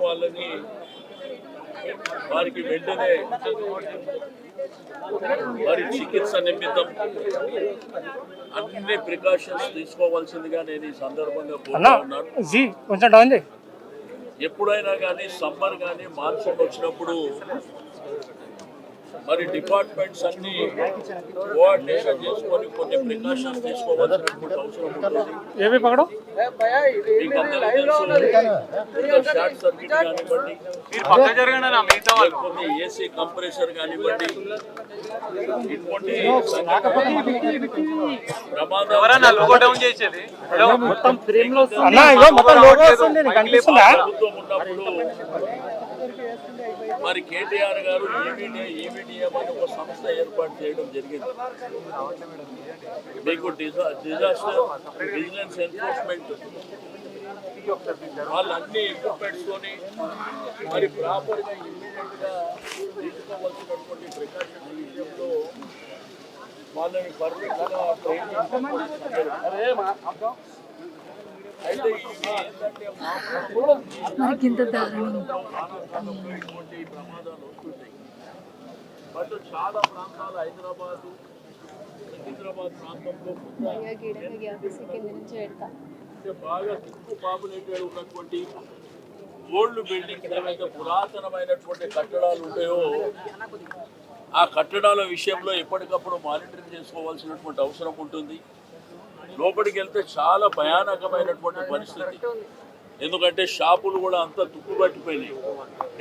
వాళ్ళని వారికి వెంటనే వారి చికిత్స నిమిత్తం అన్ని ప్రికాషన్స్ తీసుకోవాల్సిందిగా నేను ఈ సందర్భంగా కోరుతా ఉన్నాను. ఎప్పుడైనా కానీ సమ్మర్ కానీ మాన్సూన్ వచ్చినప్పుడు మరి డిపార్ట్మెంట్స్ అన్ని కోఆర్డినేషన్ చేసుకొని కొన్ని ప్రికాషన్స్ తీసుకోవాల్సినటువంటి అవసరం ఉంటుంది. షార్ట్ సర్క్యూట్ కానివ్వండి, కొన్ని ఏసీ కంప్రెసర్ కానివ్వండి, ఇటువంటి ప్రభుత్వం ఉన్నప్పుడు మరి కేటీఆర్ గారు ఈవిడిఎం అని ఒక సంస్థ ఏర్పాటు చేయడం జరిగింది. మీకు డిజాస్టర్ విజిలెన్స్ ఎన్ఫోర్స్మెంట్ వాళ్ళన్ని ఎక్విప్మెంట్స్ తోని మరి ప్రాపర్గా ఇమ్మీడియట్గా తీసుకోవాల్సినటువంటి ప్రికాషన్స్ విషయంలో వాళ్ళని పర్ఫెక్ట్గా ట్రైనింగ్ అయితే ఇవి ఏంటంటే ప్రమాదాలు వస్తుంటాయి. బట్ చాలా ప్రాంతాలు హైదరాబాద్ సికింద్రాబాద్ ప్రాంతంలో బాగా ఎక్కువ పాపులేటెడ్ ఉన్నటువంటి ఓల్డ్ బిల్డింగ్స్ ఏవైతే పురాతనమైనటువంటి కట్టడాలు ఉంటాయో ఆ కట్టడాల విషయంలో ఎప్పటికప్పుడు మానిటరింగ్ చేసుకోవాల్సినటువంటి అవసరం ఉంటుంది. లోపలికి వెళ్తే చాలా భయానకమైనటువంటి పరిస్థితి. ఎందుకంటే షాపులు కూడా అంతా తుప్పుపట్టిపోయినాయి,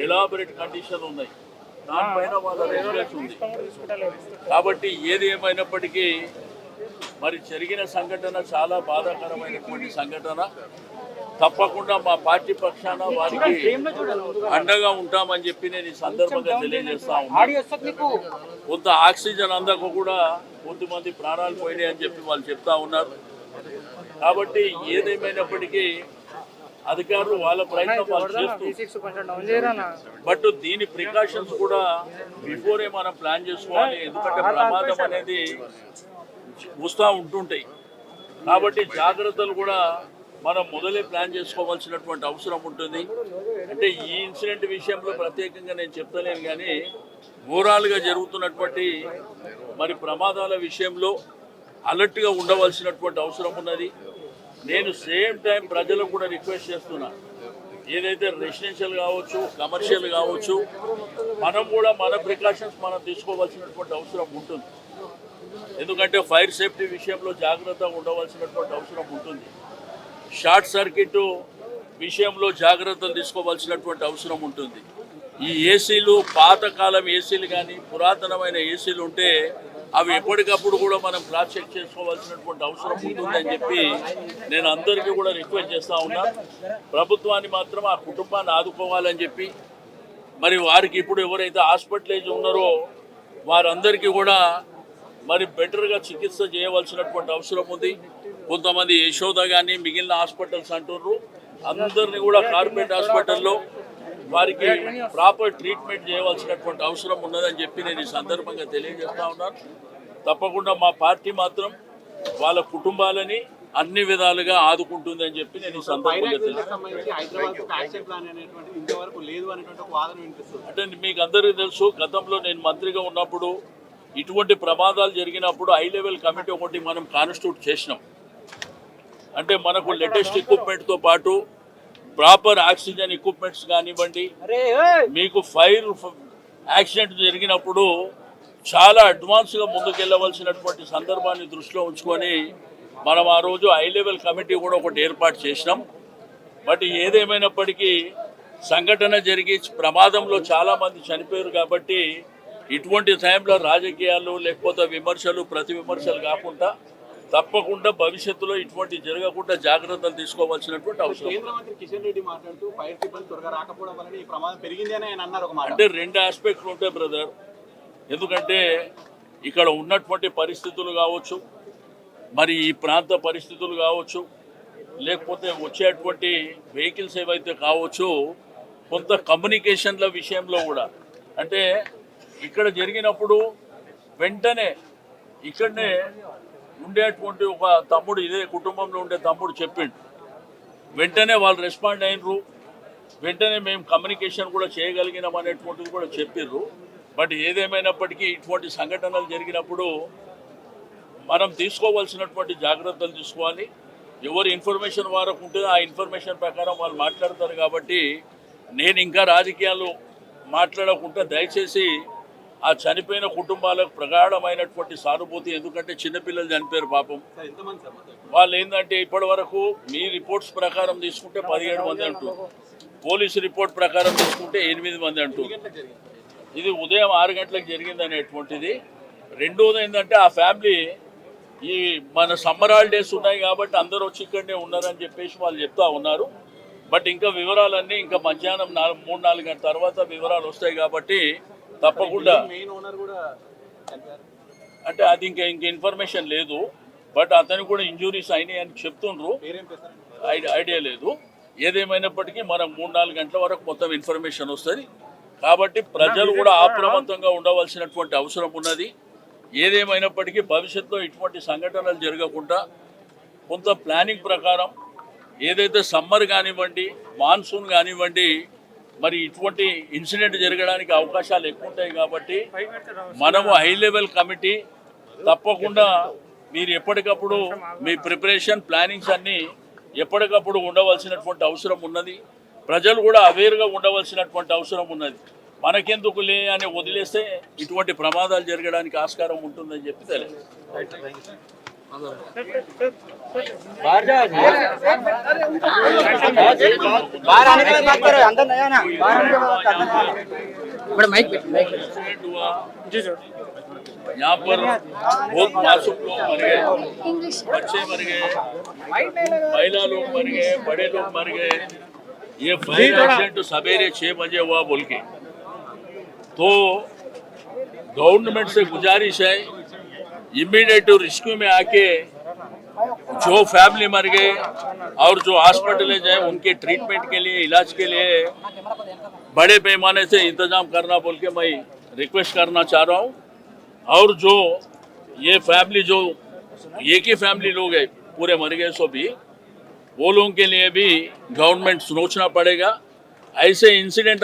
ఎలాబరేట్ కండిషన్ ఉన్నాయి, దానిపైన వాళ్ళ రెసిడెన్స్ ఉంది. కాబట్టి ఏది ఏమైనప్పటికీ మరి జరిగిన సంఘటన చాలా బాధాకరమైనటువంటి సంఘటన. తప్పకుండా మా పార్టీ పక్షాన వారికి అండగా ఉంటామని చెప్పి నేను ఈ సందర్భంగా తెలియజేస్తా ఉన్నాను. కొంత ఆక్సిజన్ అందక కూడా కొద్దిమంది ప్రాణాలు పోయినాయి అని చెప్పి వాళ్ళు చెప్తా ఉన్నారు. కాబట్టి ఏదేమైనప్పటికీ అధికారులు వాళ్ళ ప్రయత్నం వాళ్ళు చేస్తూ, బట్ దీని ప్రికాషన్స్ కూడా బిఫోరే మనం ప్లాన్ చేసుకోవాలి. ఎందుకంటే ప్రమాదం అనేది వస్తూ ఉంటుంటాయి. కాబట్టి జాగ్రత్తలు కూడా మనం మొదలే ప్లాన్ చేసుకోవాల్సినటువంటి అవసరం ఉంటుంది. అంటే ఈ ఇన్సిడెంట్ విషయంలో ప్రత్యేకంగా నేను చెప్తలేను, కానీ ఓవరాల్గా జరుగుతున్నటువంటి మరి ప్రమాదాల విషయంలో అలర్ట్గా ఉండవలసినటువంటి అవసరం ఉన్నది. నేను సేమ్ టైం ప్రజలకు కూడా రిక్వెస్ట్ చేస్తున్నా, ఏదైతే రెసిడెన్షియల్ కావచ్చు, కమర్షియల్ కావచ్చు, మనం కూడా మన ప్రికాషన్స్ మనం తీసుకోవాల్సినటువంటి అవసరం ఉంటుంది. ఎందుకంటే ఫైర్ సేఫ్టీ విషయంలో జాగ్రత్తగా ఉండవలసినటువంటి అవసరం ఉంటుంది. షార్ట్ సర్క్యూట్ విషయంలో జాగ్రత్తలు తీసుకోవాల్సినటువంటి అవసరం ఉంటుంది. ఈ ఏసీలు, పాతకాలం ఏసీలు కానీ పురాతనమైన ఏసీలు ఉంటే అవి ఎప్పటికప్పుడు కూడా మనం క్రాస్ చెక్ చేసుకోవాల్సినటువంటి అవసరం ఉంటుందని చెప్పి నేను అందరికీ కూడా రిక్వెస్ట్ చేస్తూ ఉన్నా. ప్రభుత్వాన్ని మాత్రం ఆ కుటుంబాన్ని ఆదుకోవాలని చెప్పి, మరి వారికి ఇప్పుడు ఎవరైతే హాస్పిటలైజ్ ఉన్నారో వారందరికీ కూడా మరి బెటర్గా చికిత్స చేయవలసినటువంటి అవసరం ఉంది. కొంతమంది యశోద కానీ మిగిలిన హాస్పిటల్స్ అంటున్నారు, అందరినీ కూడా కార్పొరేట్ హాస్పిటల్లో వారికి ప్రాపర్ ట్రీట్మెంట్ చేయవలసినటువంటి అవసరం ఉన్నదని చెప్పి నేను ఈ సందర్భంగా తెలియజేస్తా ఉన్నాను. తప్పకుండా మా పార్టీ మాత్రం వాళ్ళ కుటుంబాలని అన్ని విధాలుగా ఆదుకుంటుందని చెప్పి నేను ఈ సందర్భంగా అంటే మీకు అందరికీ తెలుసు, గతంలో నేను మంత్రిగా ఉన్నప్పుడు ఇటువంటి ప్రమాదాలు జరిగినప్పుడు హై లెవెల్ కమిటీ ఒకటి మనం కాన్స్టిట్యూట్ చేసినాం. అంటే మనకు లేటెస్ట్ ఎక్విప్మెంట్తో పాటు ప్రాపర్ ఆక్సిజన్ ఎక్విప్మెంట్స్ కానివ్వండి, మీకు ఫైర్ యాక్సిడెంట్ జరిగినప్పుడు చాలా అడ్వాన్స్గా ముందుకెళ్ళవలసినటువంటి సందర్భాన్ని దృష్టిలో ఉంచుకొని మనం ఆ రోజు హై లెవెల్ కమిటీ కూడా ఒకటి ఏర్పాటు చేసినాం. బట్ ఏదేమైనప్పటికీ సంఘటన జరిగి ప్రమాదంలో చాలామంది చనిపోయారు. కాబట్టి ఇటువంటి టైంలో రాజకీయాలు లేకపోతే విమర్శలు, ప్రతి విమర్శలు కాకుండా తప్పకుండా భవిష్యత్తులో ఇటువంటి జరగకుండా జాగ్రత్తలు తీసుకోవాల్సినటువంటి అవసరం. కేంద్ర మంత్రి కిషన్ రెడ్డి మాట్లాడుతూ ఫైర్ సిబ్బంది త్వరగా రాకపోవడం వల్ల ఈ ప్రమాదం పెరిగింది అని ఆయన అన్నారు. అంటే రెండు ఆస్పెక్ట్లు ఉంటాయి బ్రదర్. ఎందుకంటే ఇక్కడ ఉన్నటువంటి పరిస్థితులు కావచ్చు, మరి ఈ ప్రాంత పరిస్థితులు కావచ్చు, లేకపోతే వచ్చేటువంటి వెహికల్స్ ఏవైతే కావచ్చు, కొంత కమ్యూనికేషన్ల విషయంలో కూడా అంటే ఇక్కడ జరిగినప్పుడు వెంటనే ఇక్కడనే ఉండేటువంటి ఒక తమ్ముడు, ఇదే కుటుంబంలో ఉండే తమ్ముడు చెప్పిండు, వెంటనే వాళ్ళు రెస్పాండ్ అయినరు, వెంటనే మేము కమ్యూనికేషన్ కూడా చేయగలిగినాం అనేటువంటిది కూడా చెప్పిర్రు. బట్ ఏదేమైనప్పటికీ ఇటువంటి సంఘటనలు జరిగినప్పుడు మనం తీసుకోవాల్సినటువంటి జాగ్రత్తలు తీసుకోవాలి. ఎవరు ఇన్ఫర్మేషన్ వారికి ఉంటుందో ఆ ఇన్ఫర్మేషన్ ప్రకారం వాళ్ళు మాట్లాడతారు. కాబట్టి నేను ఇంకా రాజకీయాలు మాట్లాడకుండా దయచేసి ఆ చనిపోయిన కుటుంబాలకు ప్రగాఢమైనటువంటి సానుభూతి, ఎందుకంటే చిన్నపిల్లలు చనిపోయారు పాపం. వాళ్ళు ఏంటంటే ఇప్పటి వరకు మీ రిపోర్ట్స్ ప్రకారం తీసుకుంటే 17 మంది అంటారు, పోలీసు రిపోర్ట్ ప్రకారం తీసుకుంటే 8 మంది అంటారు. ఇది ఉదయం 6 గంటలకు జరిగింది అనేటువంటిది. రెండోది ఏంటంటే ఆ ఫ్యామిలీ ఈ మన సమ్మర్ హాలిడేస్ ఉన్నాయి కాబట్టి అందరూ వచ్చి ఇక్కడనే ఉన్నారని చెప్పేసి వాళ్ళు చెప్తా ఉన్నారు. బట్ ఇంకా వివరాలన్నీ ఇంకా మధ్యాహ్నం 3-4 గంటల తర్వాత వివరాలు వస్తాయి. కాబట్టి తప్పకుండా అంటే అది ఇంకా ఇన్ఫర్మేషన్ లేదు. బట్ అతనికి కూడా ఇంజురీస్ అయినాయి అని చెప్తుండ్రు, ఐడియా లేదు. ఏదేమైనప్పటికీ మనం 3-4 గంటల వరకు మొత్తం ఇన్ఫర్మేషన్ వస్తుంది. కాబట్టి ప్రజలు కూడా అప్రమత్తంగా ఉండవలసినటువంటి అవసరం ఉన్నది. ఏదేమైనప్పటికీ భవిష్యత్తులో ఇటువంటి సంఘటనలు జరగకుండా కొంత ప్లానింగ్ ప్రకారం ఏదైతే సమ్మర్ కానివ్వండి, మాన్సూన్ కానివ్వండి, మరి ఇటువంటి ఇన్సిడెంట్ జరగడానికి అవకాశాలు ఎక్కువ ఉంటాయి. కాబట్టి మనము హై లెవెల్ కమిటీ తప్పకుండా మీరు ఎప్పటికప్పుడు మీ ప్రిపరేషన్ ప్లానింగ్స్ అన్నీ ఎప్పటికప్పుడు ఉండవలసినటువంటి అవసరం ఉన్నది. ప్రజలు కూడా అవేర్గా ఉండవలసినటువంటి అవసరం ఉన్నది. మనకెందుకులే అని వదిలేస్తే ఇటువంటి ప్రమాదాలు జరగడానికి ఆస్కారం ఉంటుందని చెప్పి తెలియదు. यहाँ पर बहुत मासूम लोग मर गए, बच्चे मर गए, महिला लोग मर गए, बड़े लोग मर गए. ये फायर एक्सीडेंट सवेरे 6 बजे हुआ बोल के. तो गवर्नमेंट से गुजारिश है इमीडिएट रेस्क्यू में आके जो फैमिली मर गए और जो हॉस्पिटलेज हैं उनके ट्रीटमेंट के लिए, इलाज के लिए बड़े पैमाने से इंतजाम करना बोल के मैं रिक्वेस्ट करना चाह रहा हूँ. और जो ये फैमिली जो एक ही फैमिली लोग हैं पूरे मर गए, सो भी वो लोगों के लिए भी गवर्नमेंट सोचना पड़ेगा. ऐसे इंसिडेंट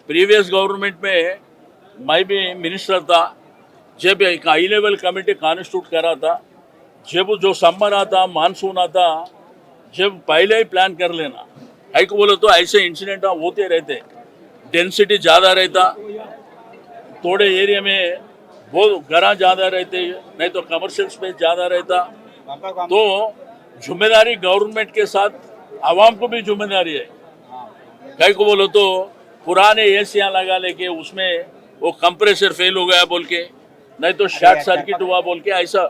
प्रीवियस गवर्नमेंट में मैं भी मिनिस्टर था, जब एक हाई लेवल कमेटी कॉन्स्टिट्यूट करा था, जब जो समर आता, मानसून आता, जब पहले ही प्लान कर लेना. है को बोलो तो ऐसे इंसिडेंट होते रहते. डेंसिटी ज़्यादा रहता, थोड़े एरिया में बहुत घरा ज़्यादा रहते, नहीं तो कमर्शियल स्पेस ज़्यादा रहता. तो जिम्मेदारी गवर्नमेंट के साथ आवाम को भी जिम्मेदारी है. कई को बोलो तो पुराने एसियाँ लगा लेके उसमें वो कंप्रेसर फेल हो गया बोल के, नहीं तो शॉर्ट सर्किट हुआ बोल के ऐसा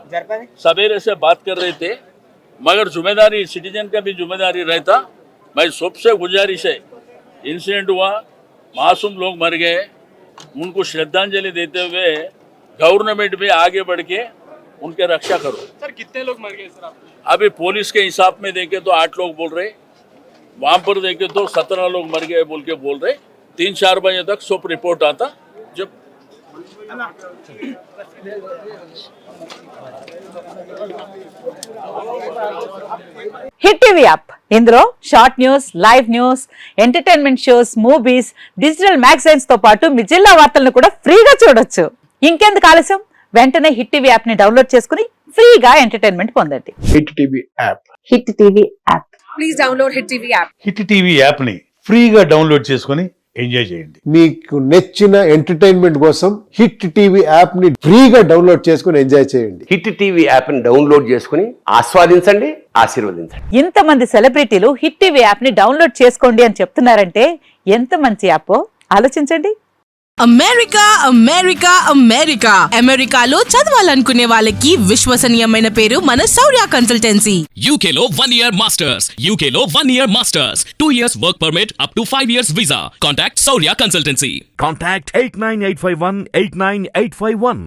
सवेरे से बात कर रहे थे. मगर जिम्मेदारी सिटीजन का भी जिम्मेदारी रहता. मैं सबसे गुजारिश है, इंसिडेंट हुआ, मासूम लोग मर गए, उनको श्रद्धांजलि देते हुए गवर्नमेंट भी आगे बढ़ के उनके रक्षा करो. सर कितने लोग मर गए सर? अभी पुलिस के हिसाब में देखे तो 8 लोग बोल रहे, वहाँ पर देखे तो 17 लोग मर गए बोल के बोल रहे. 3-4 बजे तक सब रिपोर्ट आता. जब హిట్ టీవీ యాప్, ఇందులో short news, live news, entertainment shows, movies, digital magazines తో పాటు మీ జిల్లా వార్తలను కూడా ఫ్రీగా చూడొచ్చు. ఇంకెందుకు ఆలస్యం, వెంటనే హిట్ టీవీ యాప్ ని డౌన్లోడ్ చేసుకుని ఫ్రీగా ఎంటర్టైన్మెంట్ పొందండి. Hit TV app, hit TV app, please download hit TV app. Hit TV app ని ఫ్రీగా డౌన్లోడ్ చేసుకుని ఎంజాయ్ చేయండి. మీకు నచ్చిన ఎంటర్టైన్మెంట్ కోసం హిట్ టీవీ యాప్ ని ఫ్రీగా డౌన్లోడ్ చేసుకుని ఎంజాయ్ చేయండి. హిట్ టీవీ యాప్ ని డౌన్లోడ్ చేసుకుని ఆస్వాదించండి, ఆశీర్వదించండి. ఇంతమంది సెలబ్రిటీలు హిట్ టీవీ యాప్ ని డౌన్లోడ్ చేసుకోండి అని చెప్తున్నారంటే ఎంత మంచి యాప్ ఆలోచించండి. అమెరికా అమెరికా అమెరికా అమెరికాలో చదవాలనుకునే వాళ్ళకి విశ్వసనీయమైన పేరు మన శౌర్య కన్సల్టెన్సీ. UK లో 1 year masters, UK లో 1 year masters, 2 years work permit up to 5 years visa. Contact Saurya Consultancy. Contact 89851 89851.